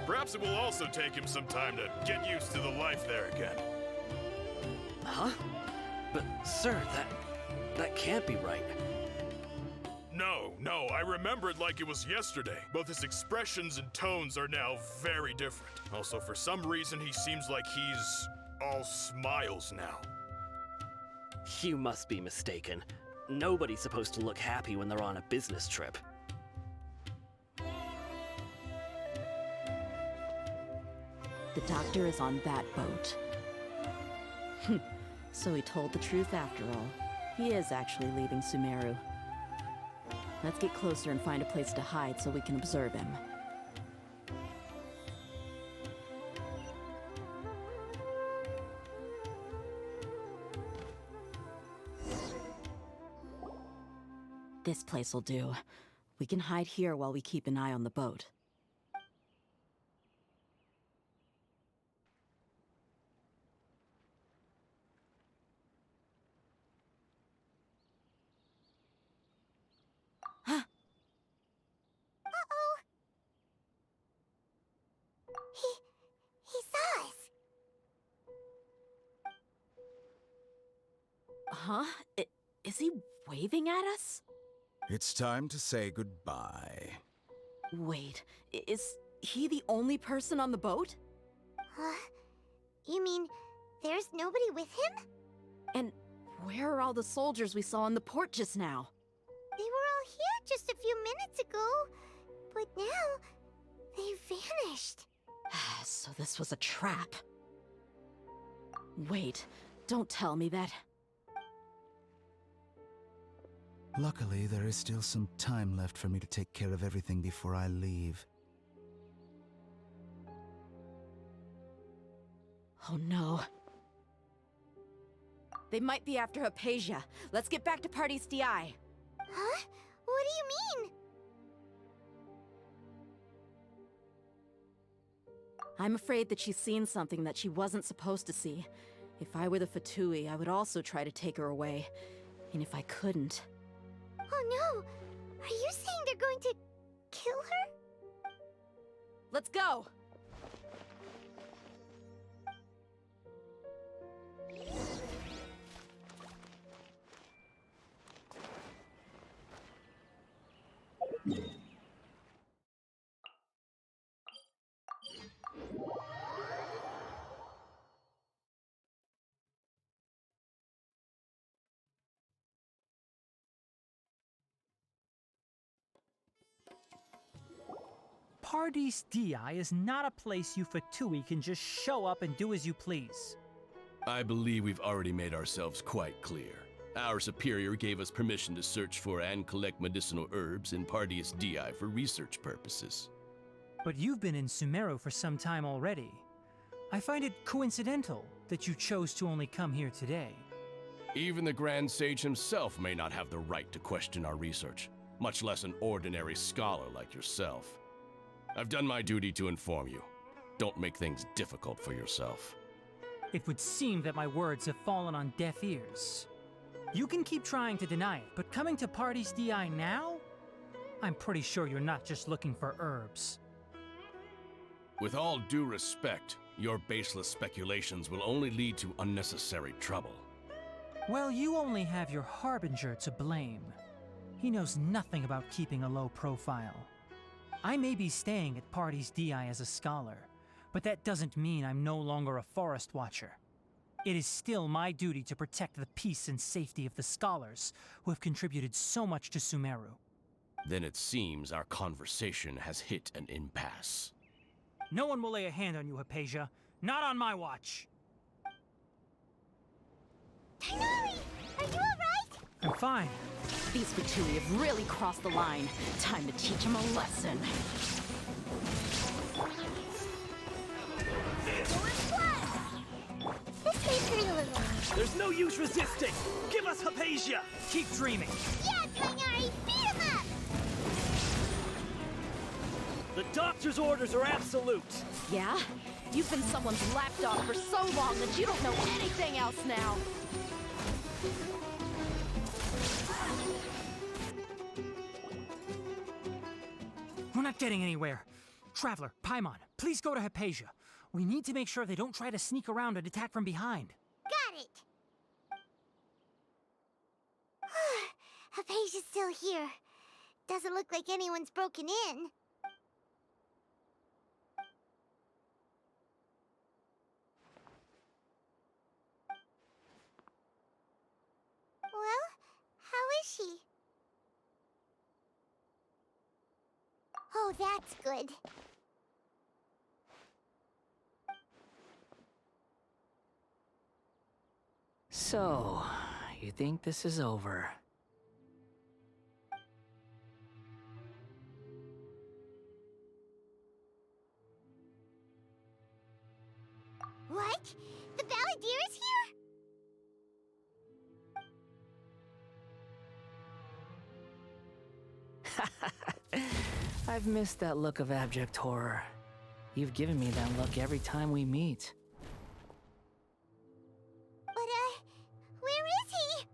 Perhaps it will also take him some time to get used to the life there again. Huh? But, sir, that can't be right. No, I remember it like it was yesterday. Both his expressions and tones are now very different. Also, for some reason, he seems like he's all smiles now. You must be mistaken. Nobody's supposed to look happy when they're on a business trip. The doctor is on that boat. So he told the truth after all. He is actually leaving Sumeru. Let's get closer and find a place to hide so we can observe him. This place will do. We can hide here while we keep an eye on the boat. He saw us. Huh? Is he waving at us? It's time to say goodbye. Wait, is he the only person on the boat? Huh? You mean there's nobody with him? And where are all the soldiers we saw in the port just now? They were all here just a few minutes ago, but now they vanished. So this was a trap. Wait, don't tell me that. Luckily, there is still some time left for me to take care of everything before I leave. Oh no. They might be after Hypatia. Let's get back to Party's DI. Huh? What do you mean? I'm afraid that she's seen something that she wasn't supposed to see. If I were the Fatui, I would also try to take her away. And if I couldn't... Oh no! Are you saying they're going to kill her? Let's go! Party's DI is not a place you Fatui can just show up and do as you please. I believe we've already made ourselves quite clear. Our superior gave us permission to search for and collect medicinal herbs in Party's DI for research purposes. But you've been in Sumeru for some time already. I find it coincidental that you chose to only come here today. Even the Grand Sage himself may not have the right to question our research, much less an ordinary scholar like yourself. I've done my duty to inform you. Don't make things difficult for yourself. It would seem that my words have fallen on deaf ears. You can keep trying to deny it, but coming to Party's DI now? I'm pretty sure you're not just looking for herbs. With all due respect, your baseless speculations will only lead to unnecessary trouble. Well, you only have your Harbinger to blame. He knows nothing about keeping a low profile. I may be staying at Party's DI as a scholar, but that doesn't mean I'm no longer a forest watcher. It is still my duty to protect the peace and safety of the scholars who have contributed so much to Sumeru. Then it seems our conversation has hit an impasse. No one will lay a hand on you, Hypatia. Not on my watch. Tighnari, are you alright? I'm fine. These Fatui have really crossed the line. Time to teach them a lesson. This may hurt a little. There's no use resisting! Give us Hypatia! Keep dreaming. Yeah, Tighnari, beat him up! The doctor's orders are absolute! Yeah? You've been someone's lapdog for so long that you don't know anything else now. We're not getting anywhere. Traveler, Paimon, Please go to Hypatia. We need to make sure they don't try to sneak around and attack from behind. Got it! Hypatia's still here. Doesn't look like anyone's broken in. Well, how is she? Oh, that's good. So, you think this is over? What? The Balladeer is here? I've missed that look of abject horror. You've given me that look every time we meet. But, where is he?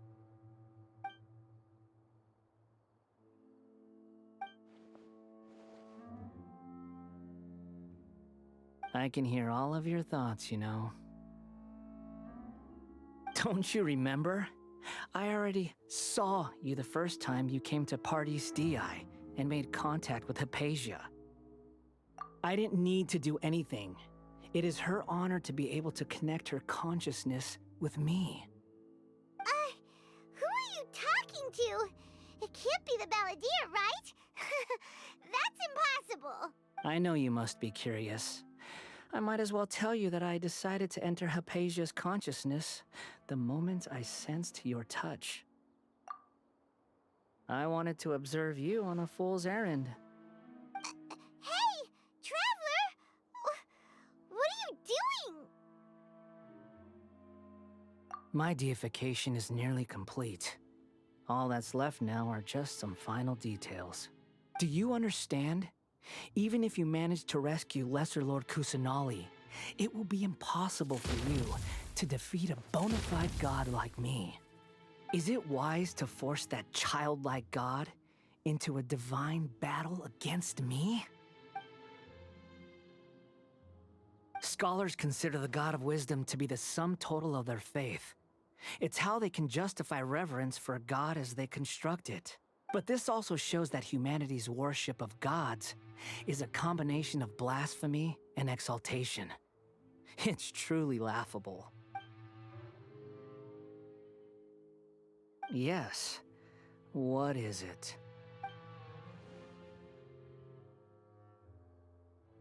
I can hear all of your thoughts, you know. Don't you remember? I already saw you the first time you came to Party's DI and made contact with Hypatia. I didn't need to do anything. It is her honor to be able to connect her consciousness with me. Who are you talking to? It can't be the Balladeer, right? That's impossible. I know you must be curious. I might as well tell you that I decided to enter Hypatia's consciousness the moment I sensed your touch. I wanted to observe you on a fool's errand. Hey, Traveler! What are you doing? My deification is nearly complete. All that's left now are just some final details. Do you understand? Even if you manage to rescue Lesser Lord Kusanali, it will be impossible for you to defeat a bona fide god like me. Is it wise to force that childlike god into a divine battle against me? Scholars consider the god of wisdom to be the sum total of their faith. It's how they can justify reverence for a god as they construct it. But this also shows that humanity's worship of gods is a combination of blasphemy and exaltation. It's truly laughable. Yes. What is it?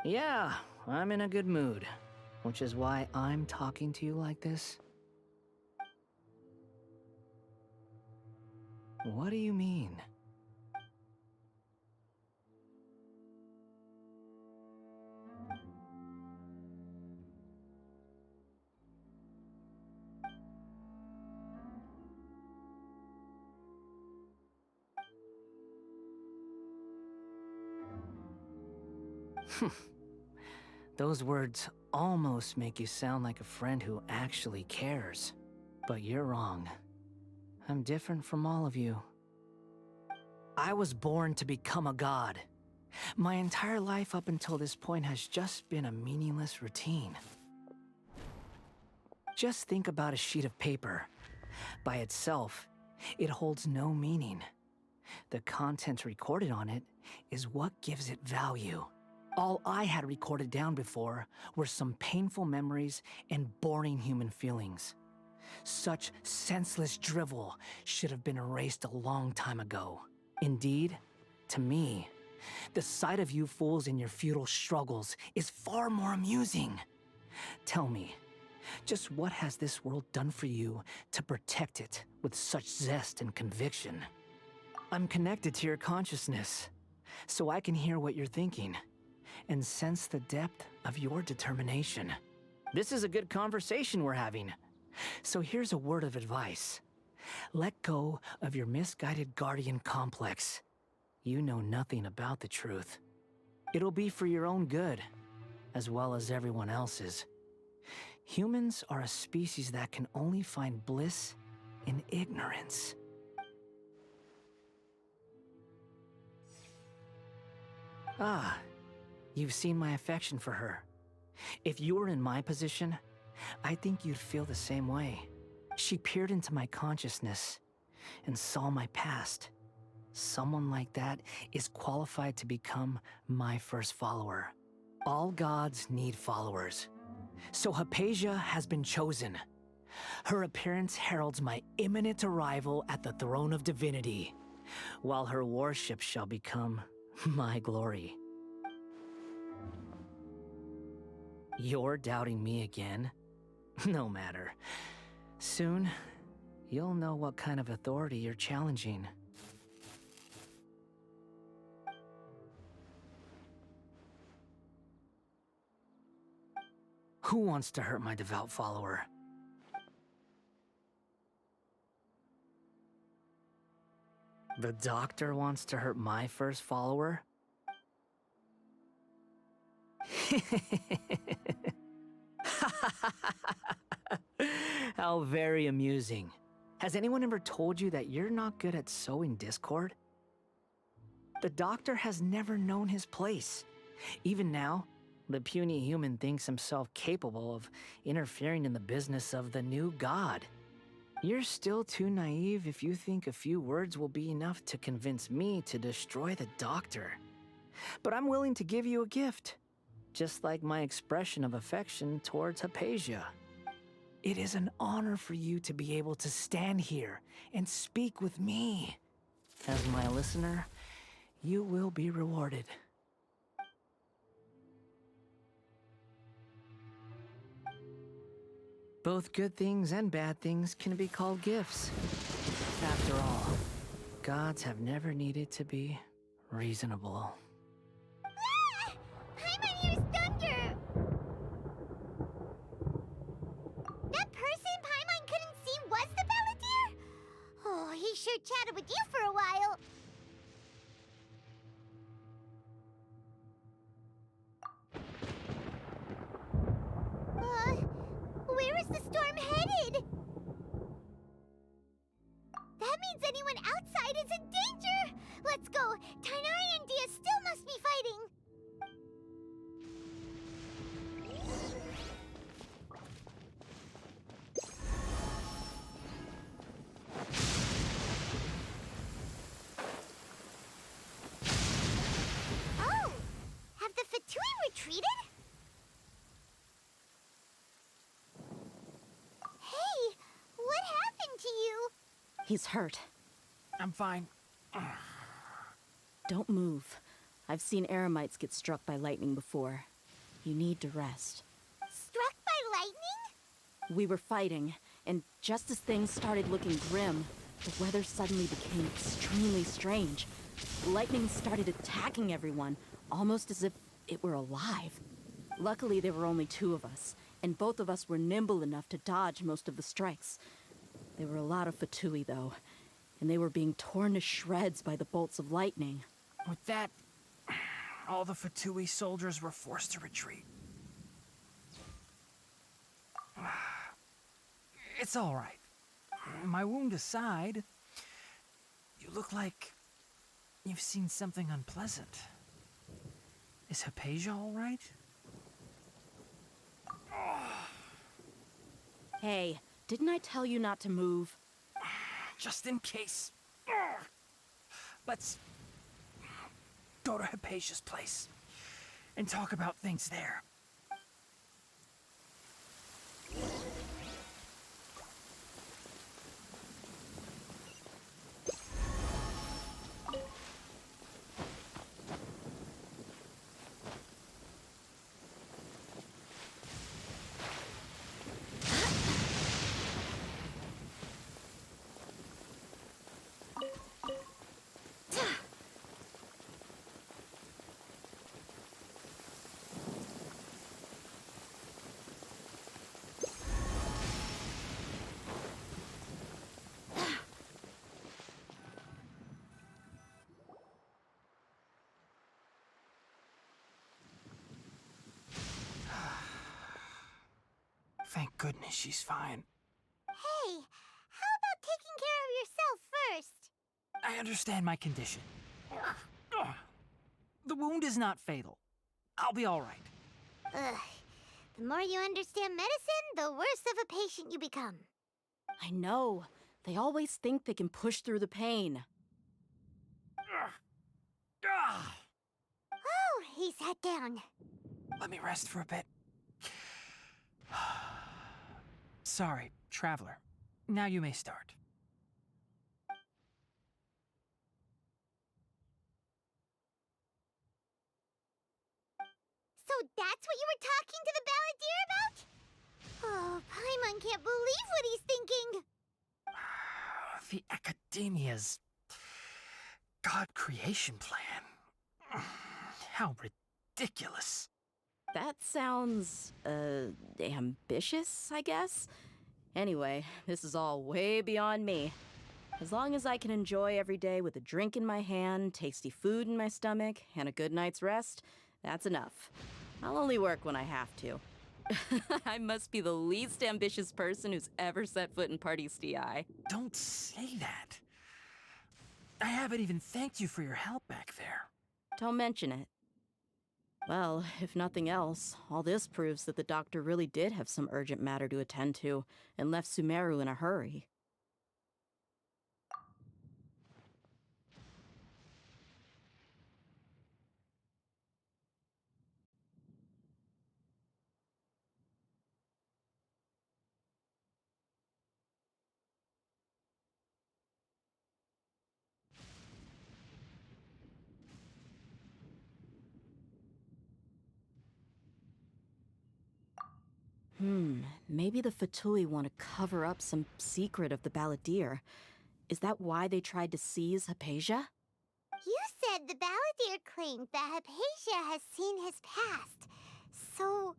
Yeah, I'm in a good mood, which is why I'm talking to you like this. What do you mean? Those words almost make you sound like a friend who actually cares. But you're wrong. I'm different from all of you. I was born to become a god. My entire life up until this point has just been a meaningless routine. Just think about a sheet of paper. By itself, it holds no meaning. The content recorded on it is what gives it value. All I had recorded down before were some painful memories and boring human feelings. Such senseless drivel should have been erased a long time ago. Indeed, to me, the sight of you fools in your futile struggles is far more amusing. Tell me, just what has this world done for you to protect it with such zest and conviction? I'm connected to your consciousness, so I can hear what you're thinking and sense the depth of your determination. This is a good conversation we're having. So here's a word of advice. Let go of your misguided guardian complex. You know nothing about the truth. It'll be for your own good, as well as everyone else's. Humans are a species that can only find bliss in ignorance. Ah, You've seen my affection for her. If you were in my position, I think you'd feel the same way. She peered into my consciousness and saw my past. Someone like that is qualified to become my first follower. All gods need followers. So Hypatia has been chosen. Her appearance heralds my imminent arrival at the throne of divinity, while her worship shall become my glory. You're doubting me again? No matter. Soon, you'll know what kind of authority you're challenging. Who wants to hurt my devout follower? The doctor wants to hurt my first follower? How very amusing. Has anyone ever told you that you're not good at sowing discord? The doctor has never known his place. Even now, the puny human thinks himself capable of interfering in the business of the new god. You're still too naive if you think a few words will be enough to convince me to destroy the doctor. But I'm willing to give you a gift, just like my expression of affection towards Hypatia. It is an honor for you to be able to stand here and speak with me. As my listener, you will be rewarded. Both good things and bad things can be called gifts. After all, gods have never needed to be reasonable. Ah! Paimon hears thunder! That person Paimon couldn't see was the Balladeer? Oh, he sure chatted with you for a while. Where is the storm headed? That means anyone outside is in danger! Let's go! Tainari and Dia still must be fighting! Oh! Have the Fatui retreated? Hey! What happened to you? He's hurt. I'm fine. Don't move. I've seen Eremites get struck by lightning before. You need to rest. Struck by lightning? We were fighting, and just as things started looking grim, the weather suddenly became extremely strange. Lightning started attacking everyone, almost as if it were alive. Luckily, there were only two of us, and both of us were nimble enough to dodge most of the strikes. There were a lot of Fatui, though, and they were being torn to shreds by the bolts of lightning. With that, all the Fatui soldiers were forced to retreat. It's all right. My wound aside, you look like you've seen something unpleasant. Is Hypatia all right? Hey, didn't I tell you not to move? Just in case. Let's go to Hypatia's place and talk about things there. Thank goodness she's fine. Hey, how about taking care of yourself first? I understand my condition. The wound is not fatal, I'll be all right. Ugh. The more you understand medicine, the worse of a patient you become. I know. They always think they can push through the pain. Oh, he sat down. Let me rest for a bit. Sorry, traveler. Now you may start. So that's what you were talking to the balladeer about? Oh, Paimon can't believe what he's thinking. The Academia's God creation plan. How ridiculous. That sounds, ambitious, I guess? Anyway, this is all way beyond me. As long as I can enjoy every day with a drink in my hand, tasty food in my stomach, and a good night's rest, that's enough. I'll only work when I have to. I must be the least ambitious person who's ever set foot in Party's DI. Don't say that. I haven't even thanked you for your help back there. Don't mention it. Well, if nothing else, all this proves that the doctor really did have some urgent matter to attend to and left Sumeru in a hurry. Maybe the Fatui want to cover up some secret of the balladeer. Is that why they tried to seize Hypatia? You said the balladeer claimed that Hypatia has seen his past. So,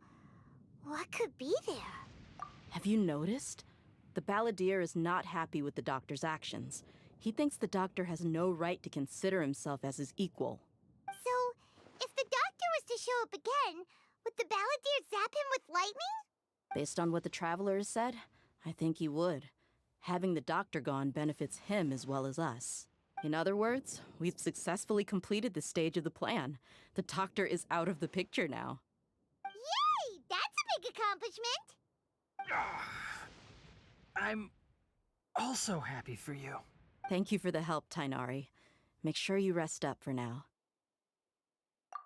what could be there? Have you noticed? The balladeer is not happy with the doctor's actions. He thinks the doctor has no right to consider himself as his equal. So, if the doctor was to show up again, would the balladeer zap him with lightning? Based on what the traveler has said, I think he would. Having the doctor gone benefits him as well as us. In other words, we've successfully completed this stage of the plan. The doctor is out of the picture now. Yay! That's a big accomplishment! I'm also happy for you. Thank you for the help, Tainari. Make sure you rest up for now.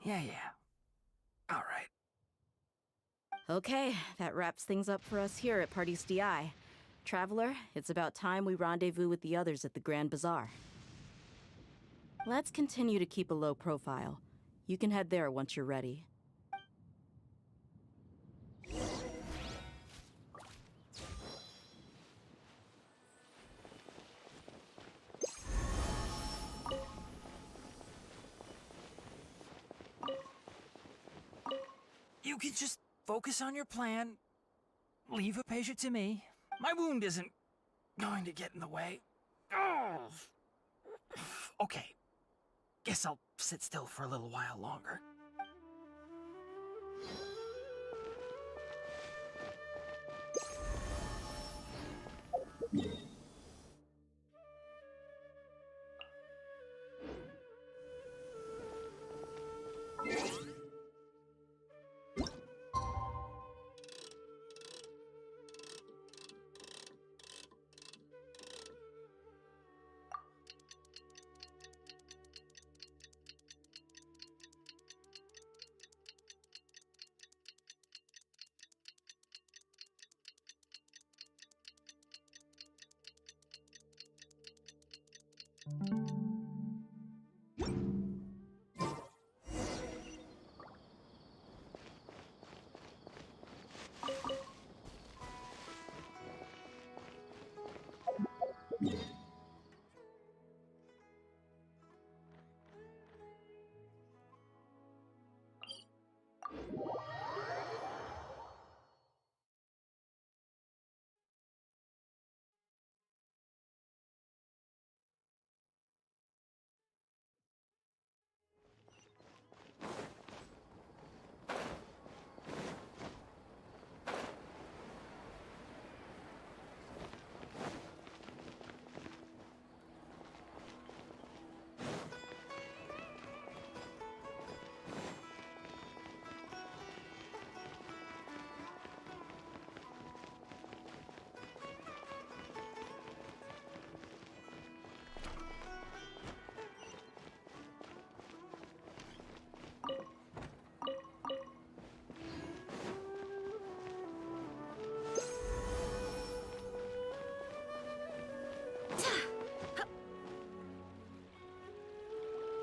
Yeah. All right. Okay, that wraps things up for us here at Party's DI. Traveler, it's about time we rendezvous with the others at the Grand Bazaar. Let's continue to keep a low profile. You can head there once you're ready. You can just focus on your plan. Leave Hypatia to me. My wound isn't going to get in the way. Oh. Okay. Guess I'll sit still for a little while longer.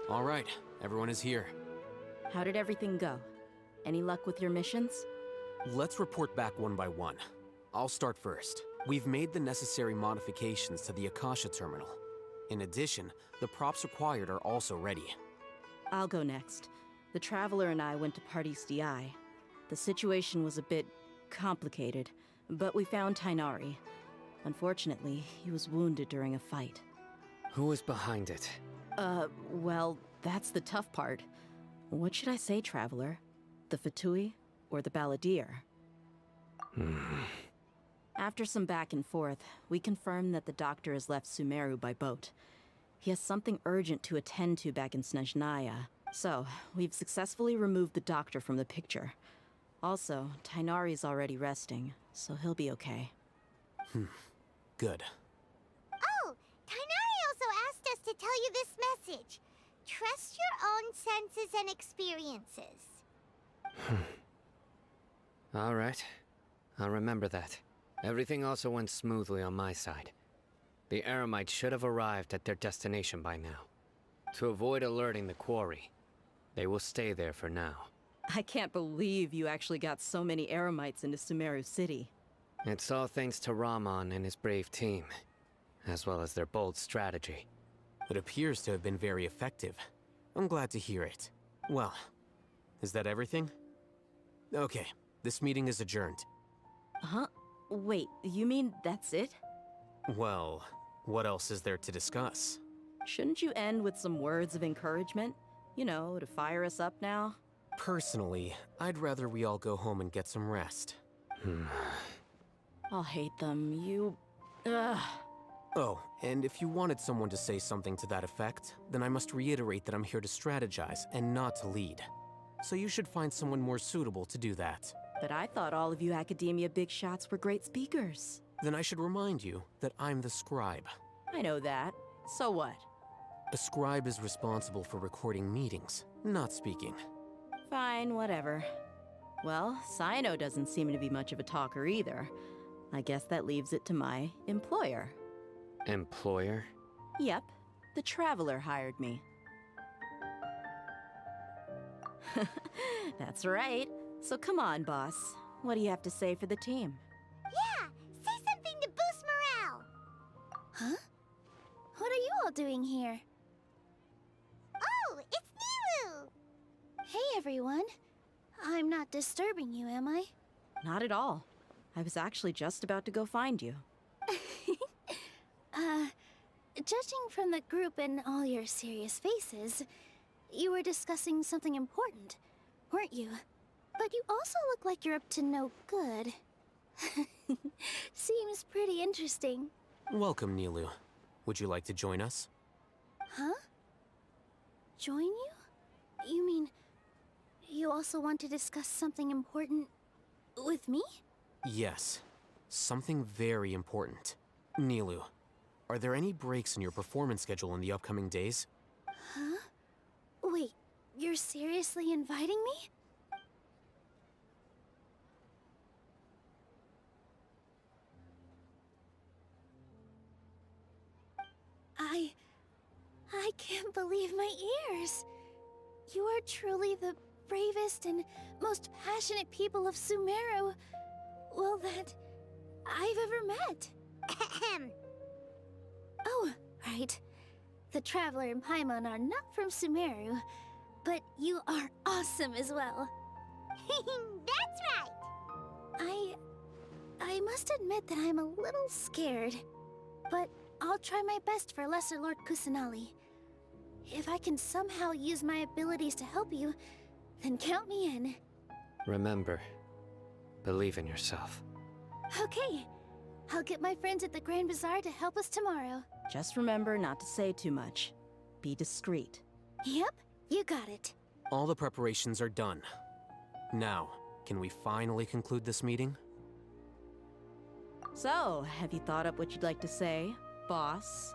All right, everyone is here. How did everything go? Any luck with your missions? Let's report back one by one. I'll start first. We've made the necessary modifications to the Akasha terminal. In addition, the props required are also ready. I'll go next. The Traveler and I went to Party's DI. The situation was a bit complicated, but we found Tainari. Unfortunately, he was wounded during a fight. Who was behind it? Well, that's the tough part. What should I say, Traveler? The Fatui or the Balladeer? After some back and forth, we confirmed that the doctor has left Sumeru by boat. He has something urgent to attend to back in Snezhnaya. So, we've successfully removed the doctor from the picture. Also, Tainari's already resting, so he'll be okay. Good. Oh, Tainari also asked us to tell you this message. Trust your own senses and experiences. All right. I'll remember that. Everything also went smoothly on my side. The Eremites should have arrived at their destination by now. To avoid alerting the quarry, they will stay there for now. I can't believe you actually got so many Eremites into Sumeru City. It's all thanks to Rahman and his brave team, as well as their bold strategy. It appears to have been very effective. I'm glad to hear it. Well, is that everything? Okay, this meeting is adjourned. Huh? Wait, you mean that's it? Well, what else is there to discuss? Shouldn't you end with some words of encouragement? You know, to fire us up now? Personally, I'd rather we all go home and get some rest. I'll hate them. Ugh. Oh, and if you wanted someone to say something to that effect, then I must reiterate that I'm here to strategize and not to lead. So you should find someone more suitable to do that. But I thought all of you Academia big shots were great speakers. Then I should remind you that I'm the scribe. I know that. So what? A scribe is responsible for recording meetings, not speaking. Fine, whatever. Well, Cyno doesn't seem to be much of a talker either. I guess that leaves it to my employer. Employer? Yep, the Traveler hired me. That's right. So come on, boss. What do you have to say for the team? Yeah, say something to boost morale. Huh? What are you all doing here? Oh, it's Nilu! Hey, everyone. I'm not disturbing you, am I? Not at all. I was actually just about to go find you. Judging from the group and all your serious faces, you were discussing something important, weren't you? But you also look like you're up to no good. Seems pretty interesting. Welcome, Nilu. Would you like to join us? Huh? Join you? You mean, you also want to discuss something important with me? Yes. Something very important. Nilu, are there any breaks in your performance schedule in the upcoming days? Huh? Wait, you're seriously inviting me? I can't believe my ears. You are truly the bravest and most passionate people of Sumeru, well, that I've ever met. Oh, right. The Traveler and Paimon are not from Sumeru, but you are awesome as well. That's right! I must admit that I'm a little scared, but I'll try my best for Lesser Lord Kusanali. If I can somehow use my abilities to help you, then count me in. Remember, believe in yourself. Okay, I'll get my friends at the Grand Bazaar to help us tomorrow. Just remember not to say too much. Be discreet. Yep, you got it. All the preparations are done. Now, can we finally conclude this meeting? So, have you thought up what you'd like to say, boss?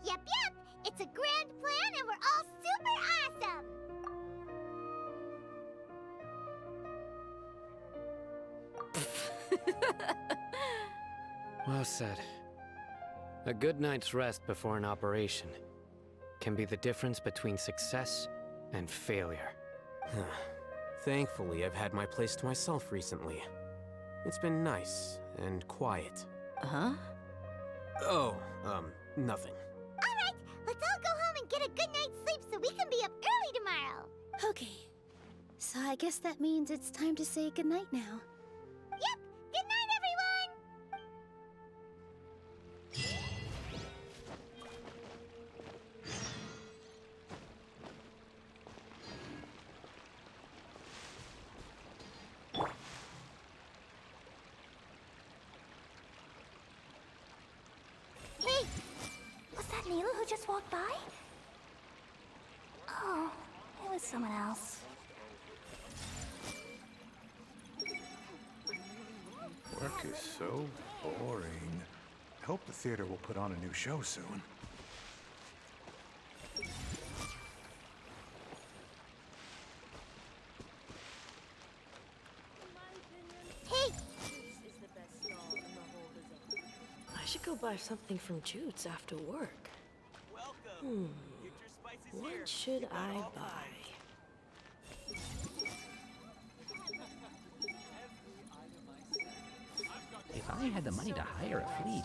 Yep, it's a grand plan and we're all super awesome! Well said. A good night's rest before an operation can be the difference between success and failure. Thankfully, I've had my place to myself recently. It's been nice and quiet. Huh? Oh, nothing. Alright, let's all go home and get a good night's sleep so we can be up early tomorrow. Okay, so I guess that means it's time to say goodnight now. Yep, good night, everyone! Hey, was that Neela who just walked by? Oh, it was someone else. Work is so boring. I hope the theater will put on a new show soon. Hey, I should go buy something from Jude's after work. What should I buy? If I had the money to hire a fleet,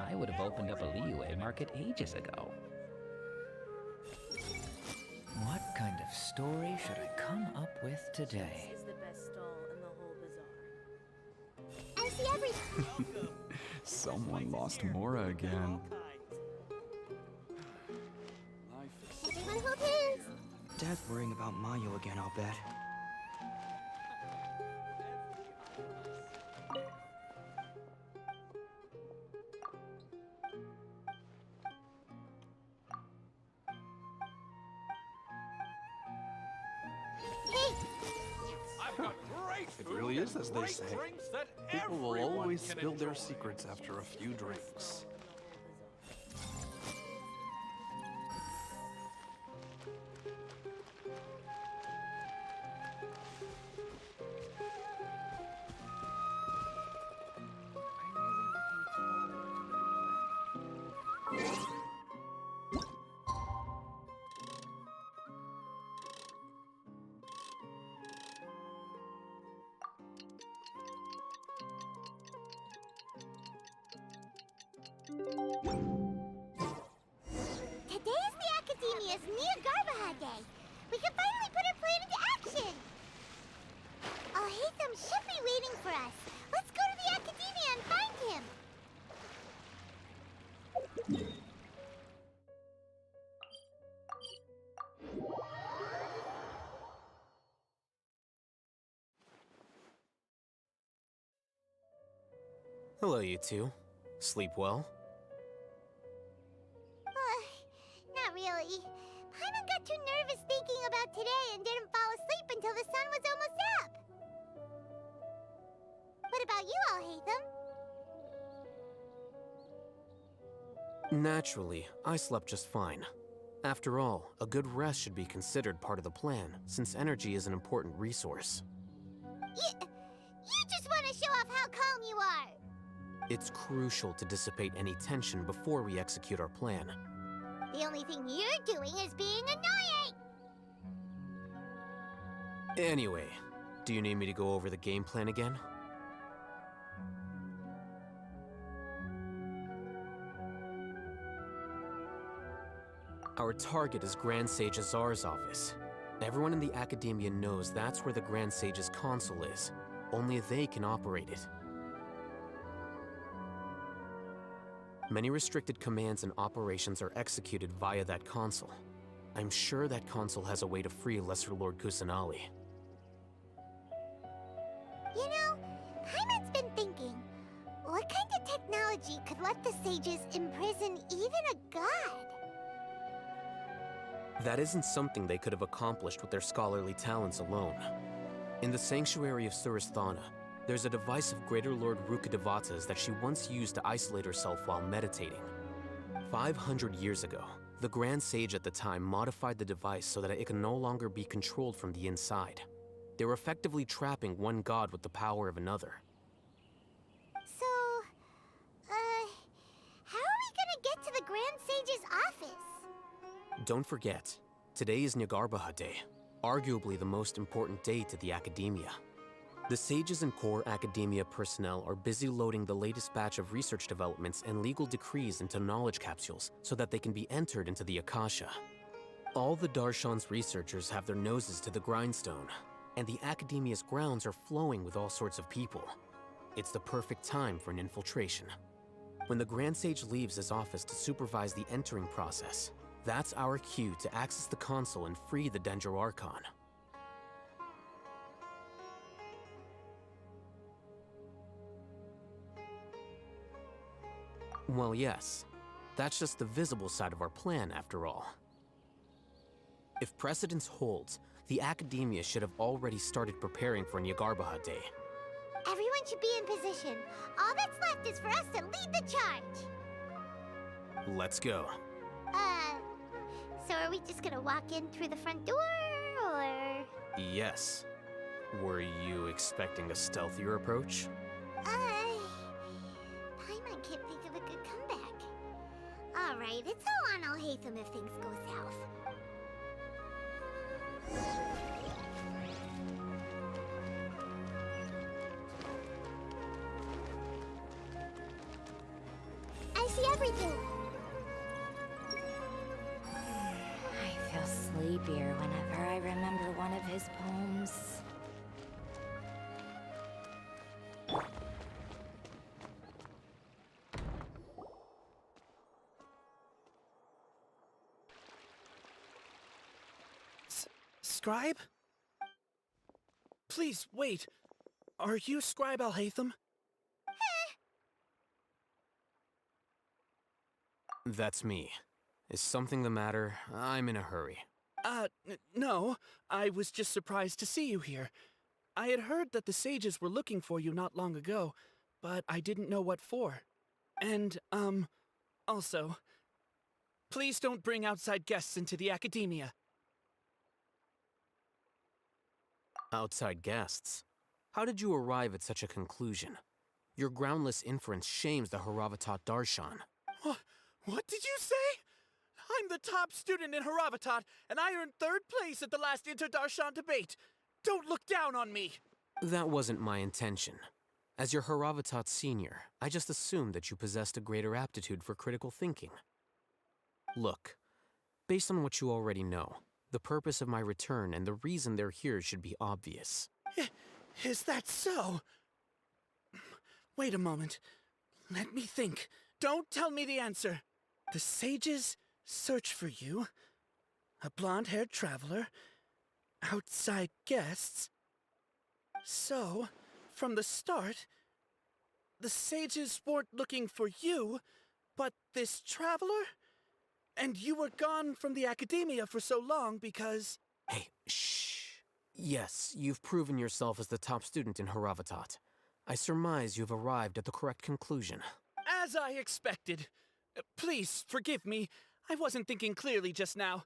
I would have opened up a Liyue market ages ago. What kind of story should I come up with today? Is the best stall in the whole bazaar. I see everything. Someone lost Mora again. Everyone hold hands. Dad's worrying about Mayo again, I'll bet. It really is as they say. People will always spill their secrets after a few drinks. Today is the Academia's Nia Garbaha Day. We can finally put our plan into action. Alhaitham should be waiting for us. Let's go to the Academia and find him. Hello, you two. Sleep well? Not really. Paimon got too nervous thinking about today and didn't fall asleep until the sun was almost up. What about you, Alhaitham? Naturally, I slept just fine. After all, a good rest should be considered part of the plan, since energy is an important resource. You just want to show off how calm you are. It's crucial to dissipate any tension before we execute our plan. The only thing you're doing is being annoying. Anyway, do you need me to go over the game plan again? Our target is Grand Sage Azar's office. Everyone in the Academia knows that's where the Grand Sage's console is. Only they can operate it. Many restricted commands and operations are executed via that console. I'm sure that console has a way to free Lesser Lord Kusanali. You know, Paimon's been thinking, what kind of technology could let the sages imprison even a god? That isn't something they could have accomplished with their scholarly talents alone. In the Sanctuary of Suristhana, there's a device of Greater Lord Rukkhadevata's that she once used to isolate herself while meditating. 500 years ago, the Grand Sage at the time modified the device so that it could no longer be controlled from the inside. They were effectively trapping one god with the power of another. sage's office? Don't forget, today is Nagarbaha Day, arguably the most important day to the Academia. The sages and core academia personnel are busy loading the latest batch of research developments and legal decrees into knowledge capsules so that they can be entered into the Akasha. All the Darshan's researchers have their noses to the grindstone, and the Academia's grounds are flowing with all sorts of people. It's the perfect time for an infiltration. When the Grand Sage leaves his office to supervise the entering process, that's our cue to access the console and free the Dendro Archon. Well, yes. That's just the visible side of our plan, after all. If precedence holds, the Academia should have already started preparing for Nagarbaha Day. Everyone should be in position. All that's left is for us to lead the charge. Let's go. So are we just gonna walk in through the front door, or...? Yes. Were you expecting a stealthier approach? Paimon can't think of a good comeback. Alright, it's all on Alhaitham if things go south. I see everything. I feel sleepier whenever I remember one of his poems. Scribe? Please, wait. Are you Scribe Alhaitham? That's me. Is something the matter? I'm in a hurry. No. I was just surprised to see you here. I had heard that the sages were looking for you not long ago, but I didn't know what for. And, also, please don't bring outside guests into the Academia. Outside guests? How did you arrive at such a conclusion? Your groundless inference shames the Haravatat Darshan. What did you say? I'm the top student in Haravatat, and I earned 3rd place at the last Inter-Darshan debate. Don't look down on me! That wasn't my intention. As your Haravatat senior, I just assumed that you possessed a greater aptitude for critical thinking. Look, based on what you already know, the purpose of my return and the reason they're here should be obvious. Is that so? Wait a moment. Let me think. Don't tell me the answer. The sages search for you. A blonde-haired traveler. Outside guests. So, from the start, the sages weren't looking for you, but this traveler? And you were gone from the Academia for so long because... Hey, shh. Yes, you've proven yourself as the top student in Haravatat. I surmise you've arrived at the correct conclusion. As I expected. Please, forgive me. I wasn't thinking clearly just now.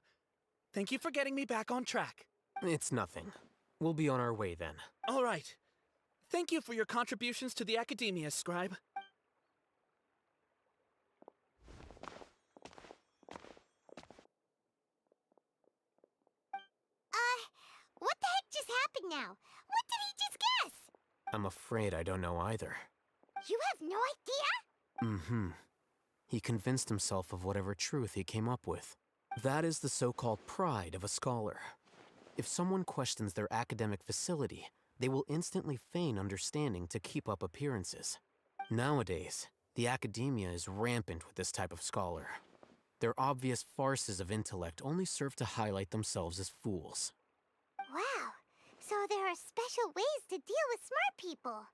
Thank you for getting me back on track. It's nothing. We'll be on our way then. All right. Thank you for your contributions to the Academia, Scribe. What the heck just happened now? What did he just guess? I'm afraid I don't know either. You have no idea? Mm-hmm. He convinced himself of whatever truth he came up with. That is the so-called pride of a scholar. If someone questions their academic facility, they will instantly feign understanding to keep up appearances. Nowadays, the Academia is rampant with this type of scholar. Their obvious farces of intellect only serve to highlight themselves as fools. Wow, so there are special ways to deal with smart people.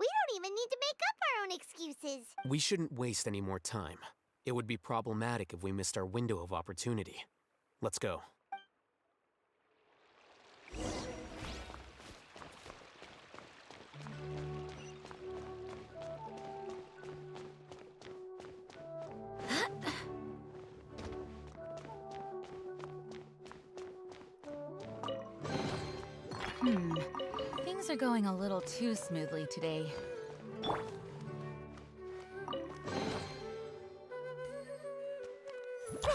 We don't even need to make up our own excuses. We shouldn't waste any more time. It would be problematic if we missed our window of opportunity. Let's go. Things are going a little too smoothly today. Is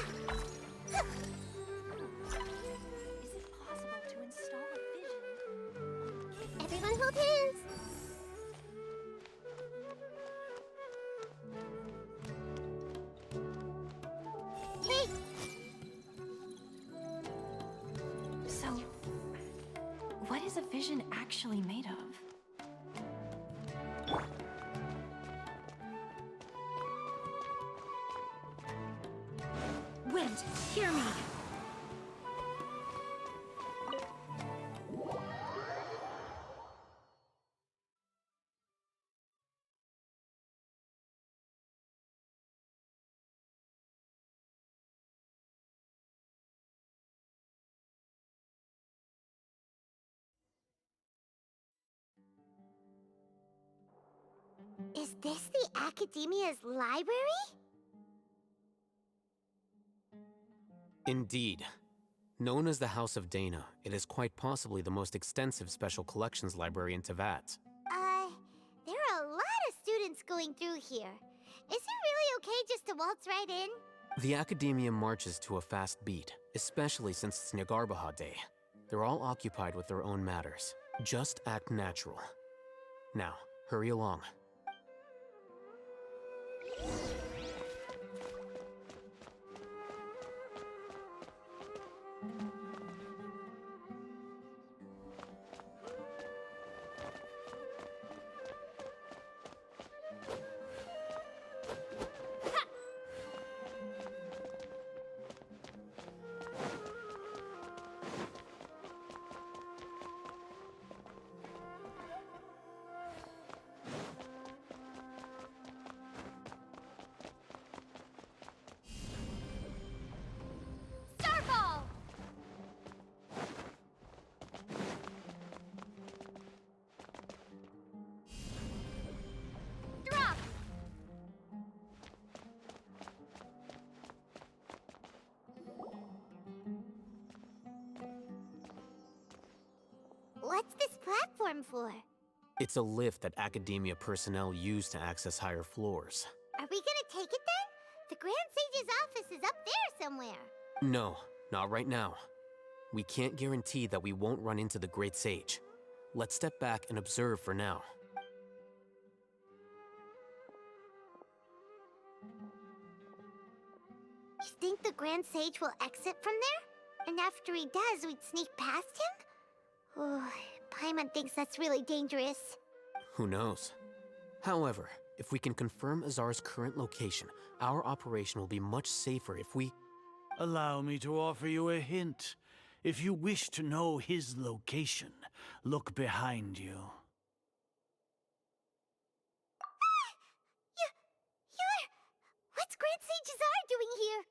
it possible to install a vision? Everyone hold hands! Hey! So, what is a vision actually made of? Wind, hear me! Is this the Academia's library? Indeed. Known as the House of Dana, it is quite possibly the most extensive special collections library in Teyvat. There are a lot of students going through here. Is it really okay just to waltz right in? The Academia marches to a fast beat, especially since it's Nagarbaha Day. They're all occupied with their own matters. Just act natural. Now, hurry along. Starball! Drop! What's this platform for? It's a lift that Academia personnel use to access higher floors. Are we gonna take it then? The Grand Sage's office is up there somewhere. No, not right now. We can't guarantee that we won't run into the Great Sage. Let's step back and observe for now. You think the Grand Sage will exit from there? And after he does, we'd sneak past him? Oh, Paimon thinks that's really dangerous. Who knows? However, if we can confirm Azar's current location, our operation will be much safer if we... Allow me to offer you a hint. If you wish to know his location, look behind you. You're... What's Grand Sage Azar doing here?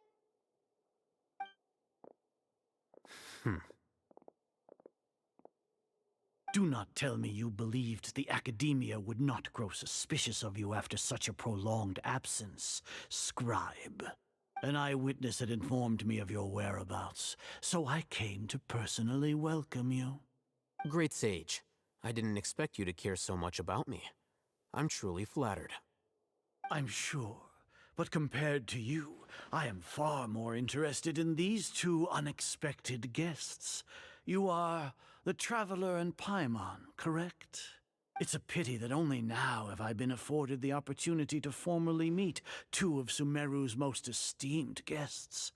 Do not tell me you believed the Academia would not grow suspicious of you after such a prolonged absence, scribe. An eyewitness had informed me of your whereabouts, so I came to personally welcome you. Great Sage, I didn't expect you to care so much about me. I'm truly flattered. I'm sure, but compared to you, I am far more interested in these two unexpected guests. You are the Traveler and Paimon, correct? It's a pity that only now have I been afforded the opportunity to formally meet two of Sumeru's most esteemed guests.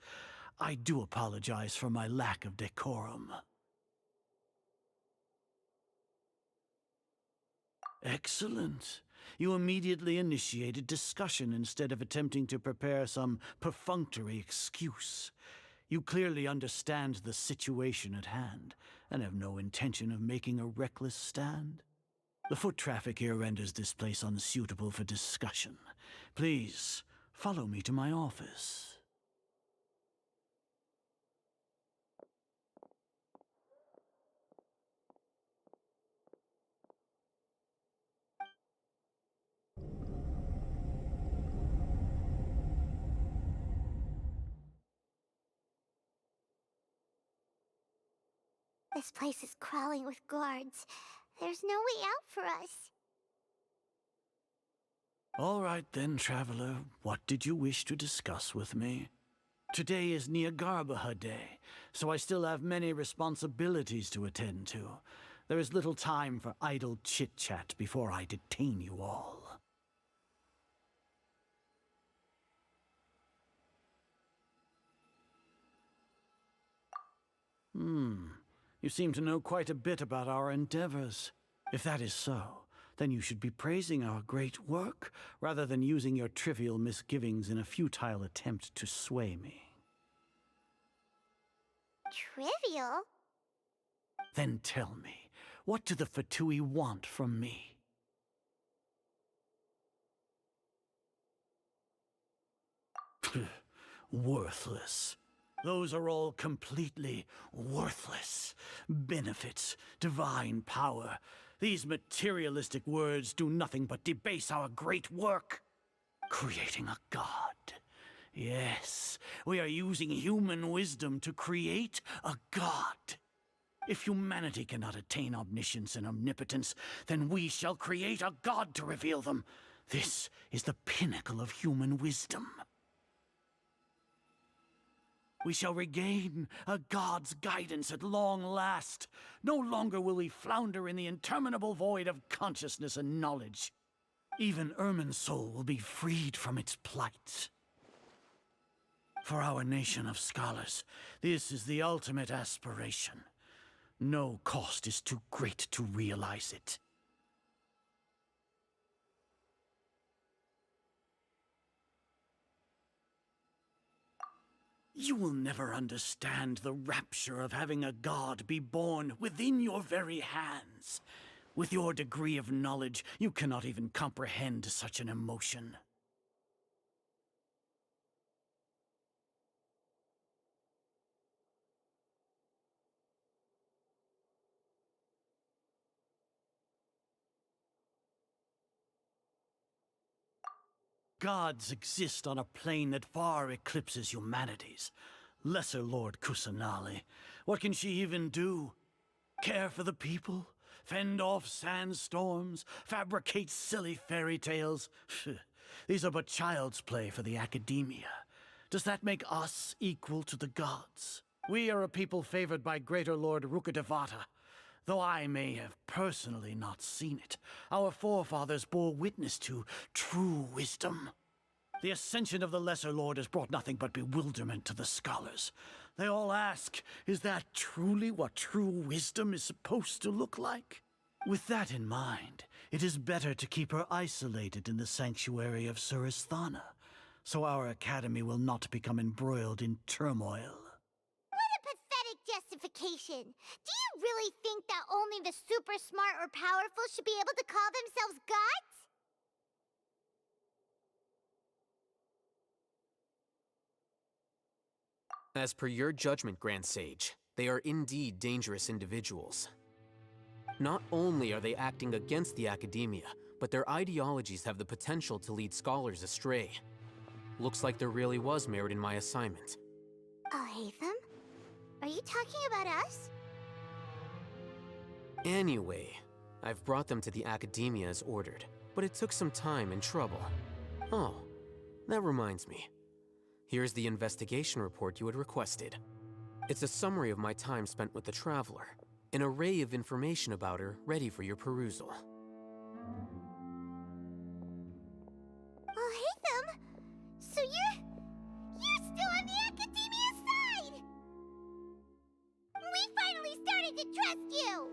I do apologize for my lack of decorum. Excellent. You immediately initiated discussion instead of attempting to prepare some perfunctory excuse. You clearly understand the situation at hand, and have no intention of making a reckless stand. The foot traffic here renders this place unsuitable for discussion. Please, follow me to my office. This place is crawling with guards. There's no way out for us. All right then, Traveler. What did you wish to discuss with me? Today is Niagarbaha Day, so I still have many responsibilities to attend to. There is little time for idle chit-chat before I detain you all. You seem to know quite a bit about our endeavors. If that is so, then you should be praising our great work, rather than using your trivial misgivings in a futile attempt to sway me. Trivial? Then tell me, what do the Fatui want from me? Worthless. Those are all completely worthless. Benefits, divine power. These materialistic words do nothing but debase our great work. Creating a god. Yes, we are using human wisdom to create a god. If humanity cannot attain omniscience and omnipotence, then we shall create a god to reveal them. This is the pinnacle of human wisdom. We shall regain a god's guidance at long last. No longer will we flounder in the interminable void of consciousness and knowledge. Even Irminsul will be freed from its plight. For our nation of scholars, this is the ultimate aspiration. No cost is too great to realize it. You will never understand the rapture of having a god be born within your very hands. With your degree of knowledge, you cannot even comprehend such an emotion. Gods exist on a plane that far eclipses humanity's. Lesser Lord Kusanali, what can she even do? Care for the people? Fend off sandstorms? Fabricate silly fairy tales? These are but child's play for the academia. Does that make us equal to the gods? We are a people favored by Greater Lord Rukadevata. Though I may have personally not seen it, our forefathers bore witness to true wisdom. The ascension of the Lesser Lord has brought nothing but bewilderment to the scholars. They all ask, is that truly what true wisdom is supposed to look like? With that in mind, it is better to keep her isolated in the sanctuary of Suristhana, so our academy will not become embroiled in turmoil. Justification. Do you really think that only the super smart or powerful should be able to call themselves gods? As per your judgment, Grand Sage, they are indeed dangerous individuals. Not only are they acting against the academia, but their ideologies have the potential to lead scholars astray. Looks like there really was merit in my assignment. Oh, Hatham? Are you talking about us? Anyway, I've brought them to the academia as ordered, but it took some time and trouble. Oh, that reminds me. Here's the investigation report you had requested. It's a summary of my time spent with the Traveler, an array of information about her ready for your perusal. Oh, Hatham! So you're still on the academia side! We finally started to trust you!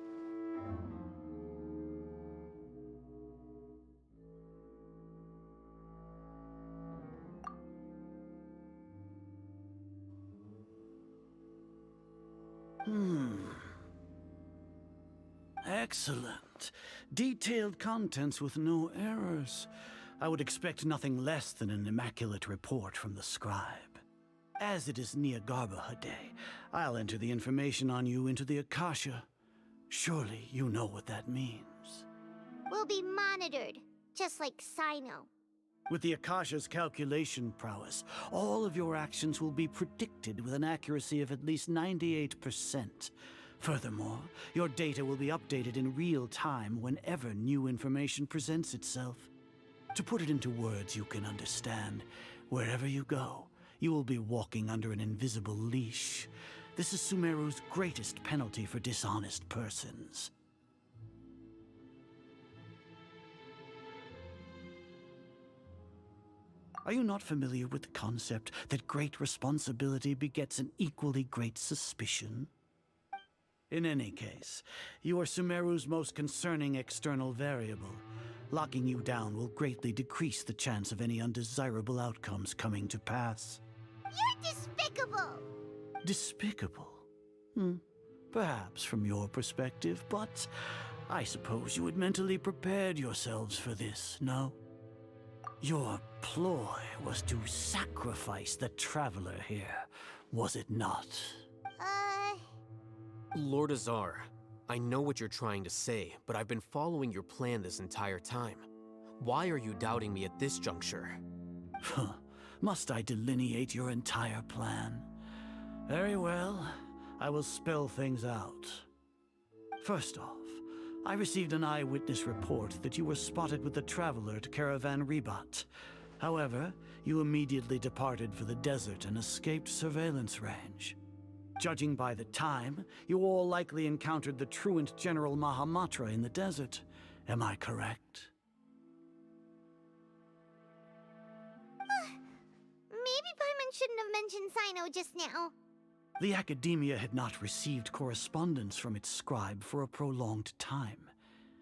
Excellent. Detailed contents with no errors. I would expect nothing less than an immaculate report from the scribe. As it is Niagarbaha Day, I'll enter the information on you into the Akasha. Surely you know what that means. We'll be monitored, just like Sino. With the Akasha's calculation prowess, all of your actions will be predicted with an accuracy of at least 98%. Furthermore, your data will be updated in real time whenever new information presents itself. To put it into words you can understand, wherever you go, You will be walking under an invisible leash. This is Sumeru's greatest penalty for dishonest persons. Are you not familiar with the concept that great responsibility begets an equally great suspicion? In any case, you are Sumeru's most concerning external variable. Locking you down will greatly decrease the chance of any undesirable outcomes coming to pass. You're despicable! Despicable? Perhaps from your perspective, but I suppose you had mentally prepared yourselves for this, no? Your ploy was to sacrifice the Traveler here, was it not? Lord Azar, I know what you're trying to say, but I've been following your plan this entire time. Why are you doubting me at this juncture? Must I delineate your entire plan? Very well, I will spell things out. First off, I received an eyewitness report that you were spotted with the Traveler at Caravan Ribat. However, you immediately departed for the desert and escaped surveillance range. Judging by the time, you all likely encountered the truant General Mahamatra in the desert. Am I correct? Maybe Paimon shouldn't have mentioned Sino just now. The Academia had not received correspondence from its scribe for a prolonged time.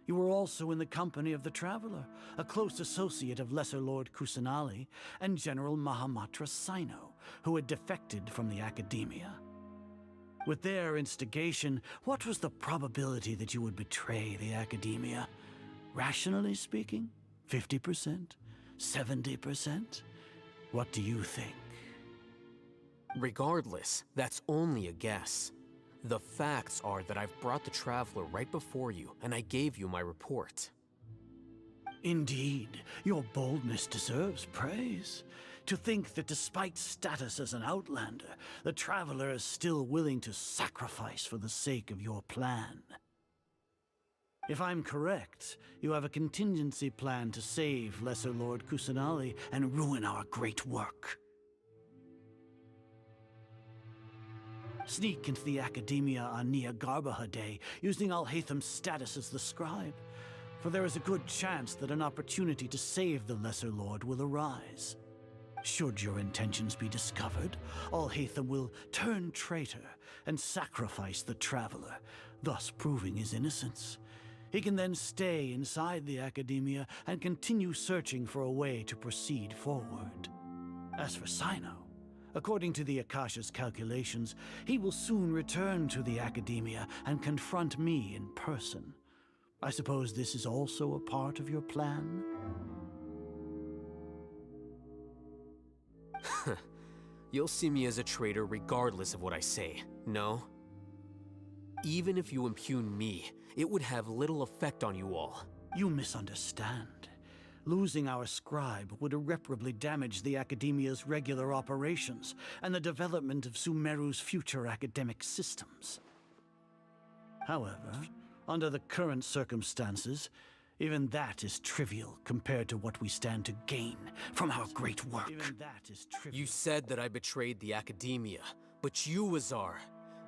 You were also in the company of the Traveler, a close associate of Lesser Lord Kusanali and General Mahamatra Sino, who had defected from the Academia. With their instigation, what was the probability that you would betray the Academia? Rationally speaking, 50%? 70%? What do you think? Regardless, that's only a guess. The facts are that I've brought the Traveler right before you, and I gave you my report. Indeed, your boldness deserves praise. To think that despite status as an outlander, the Traveler is still willing to sacrifice for the sake of your plan. If I'm correct, you have a contingency plan to save Lesser Lord Kusanali and ruin our great work. Sneak into the Academia on Nia Garbaha Day, using Alhaitham's status as the scribe, for there is a good chance that an opportunity to save the Lesser Lord will arise. Should your intentions be discovered, Alhaitham will turn traitor and sacrifice the Traveler, thus proving his innocence. He can then stay inside the Academia and continue searching for a way to proceed forward. As for Sino, according to the Akasha's calculations, he will soon return to the Academia and confront me in person. I suppose this is also a part of your plan? You'll see me as a traitor regardless of what I say, no? Even if you impugn me, it would have little effect on you all. You misunderstand. Losing our scribe would irreparably damage the Academia's regular operations and the development of Sumeru's future academic systems. However, under the current circumstances, even that is trivial compared to what we stand to gain from our great work. Even that is trivial. You said that I betrayed the Academia, but you, Azar,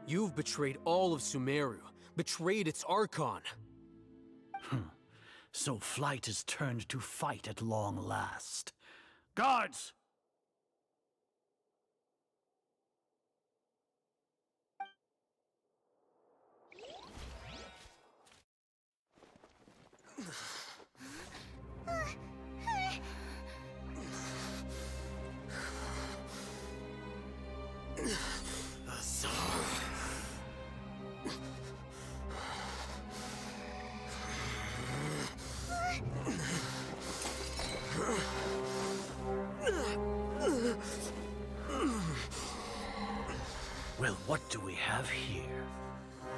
you've betrayed all of Sumeru, betrayed its Archon. So flight has turned to fight at long last. Guards! Well, what do we have here?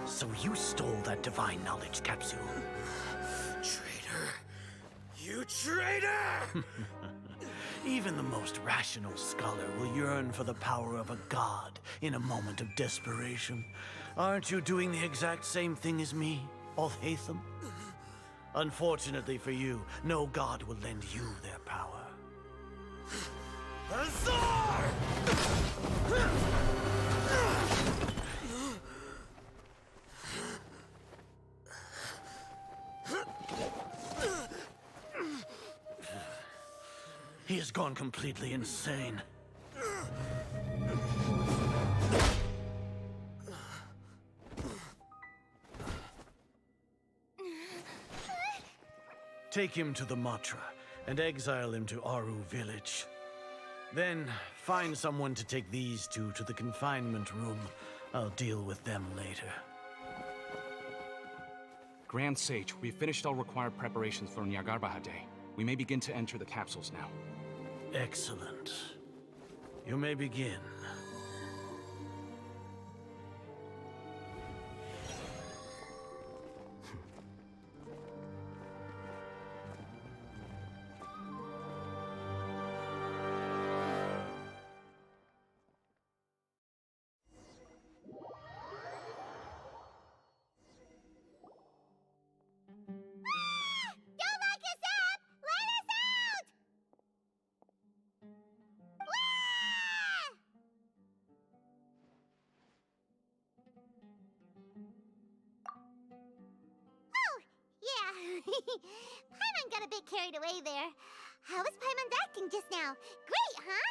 So you stole that divine knowledge capsule. Traitor! You traitor! Even the most rational scholar will yearn for the power of a god in a moment of desperation. Aren't you doing the exact same thing as me, Alhaitham? Unfortunately for you, no god will lend you their power. He has gone completely insane. Take him to the Matra and exile him to Aru village. Then find someone to take these two to the confinement room. I'll deal with them later. Grand Sage, we've finished all required preparations for Nyagarbahade. We may begin to enter the capsules now. Excellent. You may begin. Don't lock us up! Let us out! Oh, yeah. Paimon got a bit carried away there. How was Paimon's acting just now? Great, huh?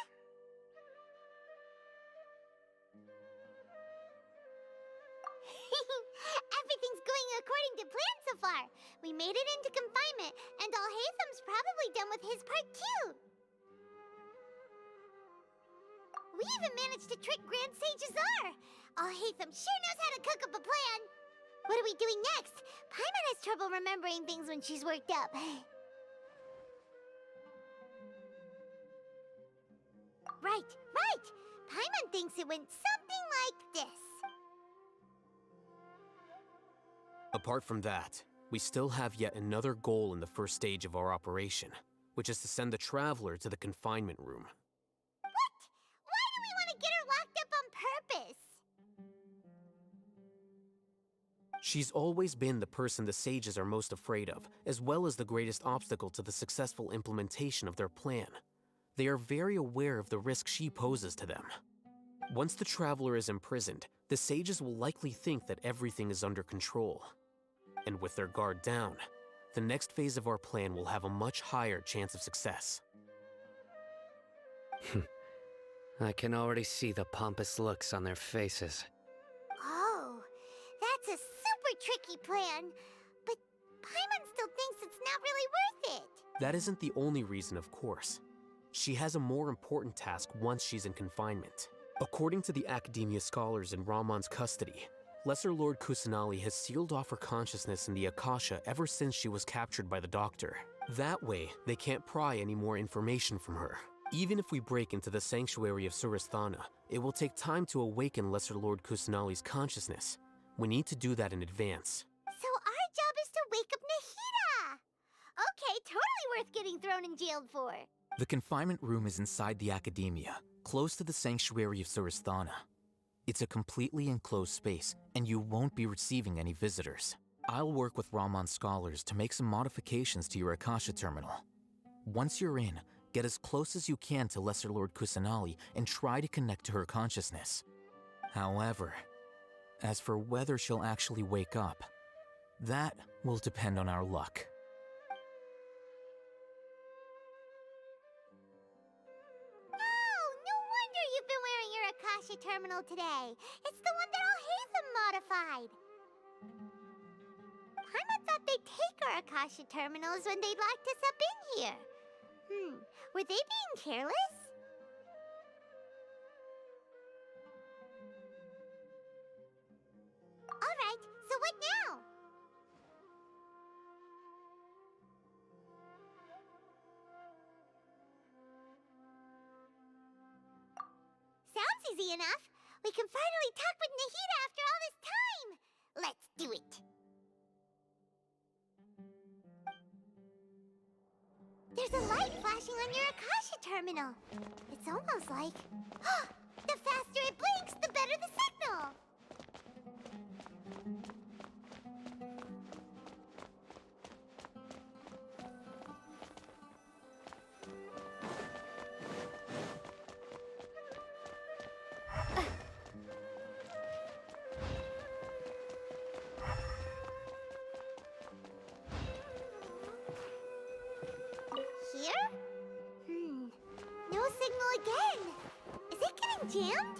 Everything's going according to plan so far. We made it into confinement, and Alhaitham's probably done with his part too. We even managed to trick Grand Sage Azar. Alhaitham sure knows how to cook up a plan. What are we doing next? Paimon has trouble remembering things when she's worked up. Right. Paimon thinks it went something like this. Apart from that, we still have yet another goal in the first stage of our operation, which is to send the Traveler to the confinement room. What? Why do we want to get her locked up on purpose? She's always been the person the sages are most afraid of, as well as the greatest obstacle to the successful implementation of their plan. They are very aware of the risk she poses to them. Once the Traveler is imprisoned, the sages will likely think that everything is under control. And with their guard down, the next phase of our plan will have a much higher chance of success. I can already see the pompous looks on their faces. Oh, that's a super tricky plan. But Paimon still thinks it's not really worth it. That isn't the only reason, of course. She has a more important task once she's in confinement. According to the Academia scholars in Ramon's custody, Lesser Lord Kusanali has sealed off her consciousness in the Akasha ever since she was captured by the Doctor. That way, they can't pry any more information from her. Even if we break into the sanctuary of Suristhana, it will take time to awaken Lesser Lord Kusanali's consciousness. We need to do that in advance. So our job is to wake up Nahida! Okay, totally worth getting thrown and jailed for. The confinement room is inside the Academia, close to the sanctuary of Suristhana. It's a completely enclosed space, and you won't be receiving any visitors. I'll work with Ramon's scholars to make some modifications to your Akasha terminal. Once you're in, get as close as you can to Lesser Lord Kusanali and try to connect to her consciousness. However, as for whether she'll actually wake up, that will depend on our luck. Akasha terminal today. It's the one that Alhaitham modified. Paimon thought they'd take our Akasha terminals when they locked us up in here. Were they being careless? Alright, so what now? Sounds easy enough. We can finally talk with Nahida after all this time. Let's do it. There's a light flashing on your Akasha terminal. It's almost like... the faster it blinks, the better the signal. signal again. Is it getting jammed?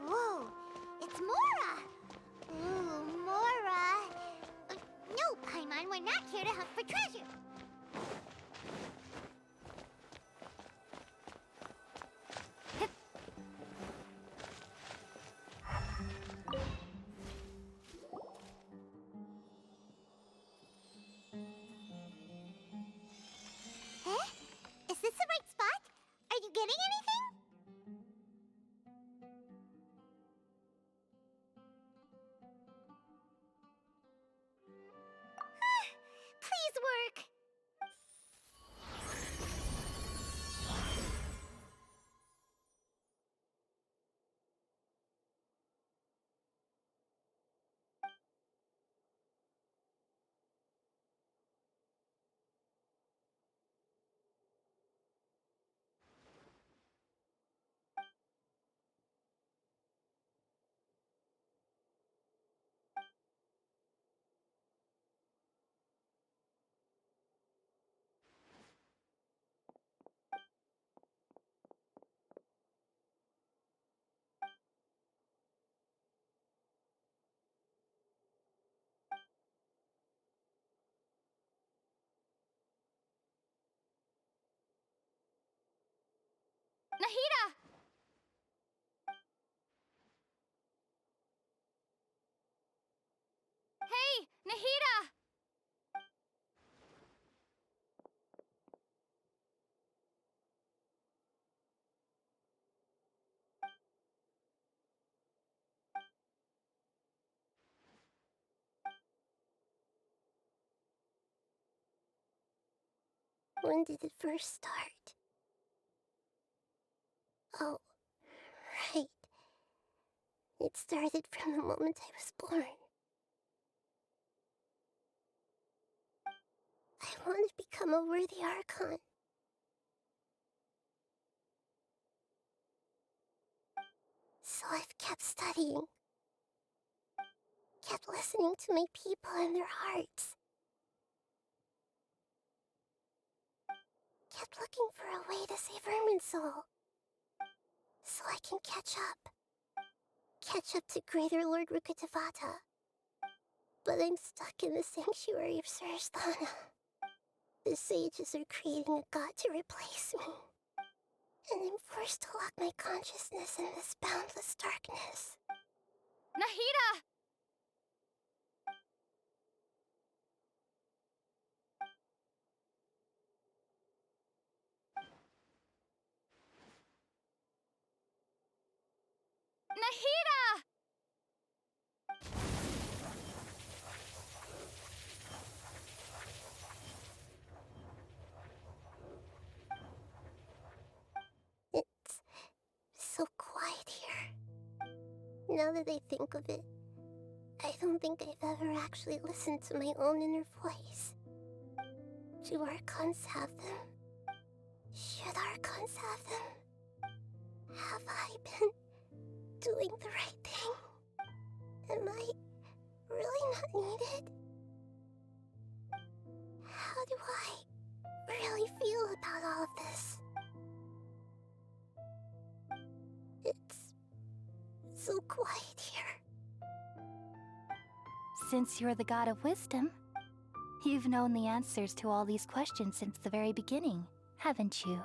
Whoa, it's Mora! Ooh, Mora! No, Paimon, we're not here to hunt for treasure. Eh? Is this the right spot? Are you getting anything? Please work. Nahida! Hey, Nahida! When did it first start? Oh, right. It started from the moment I was born. I want to become a worthy Archon. So I've kept studying. Kept listening to my people and their hearts. Kept looking for a way to save Irminsul. So I can catch up. Catch up to Greater Lord Rukkhadevata. But I'm stuck in the sanctuary of Surasthana. The sages are creating a god to replace me. And I'm forced to lock my consciousness in this boundless darkness. Nahida! Nahida! It's so quiet here. Now that I think of it, I don't think I've ever actually listened to my own inner voice. Do Archons have them? Should Archons have them? Have I been doing the right thing? Am I really not needed? How do I really feel about all of this? It's so quiet here. Since you're the god of wisdom, you've known the answers to all these questions since the very beginning, haven't you?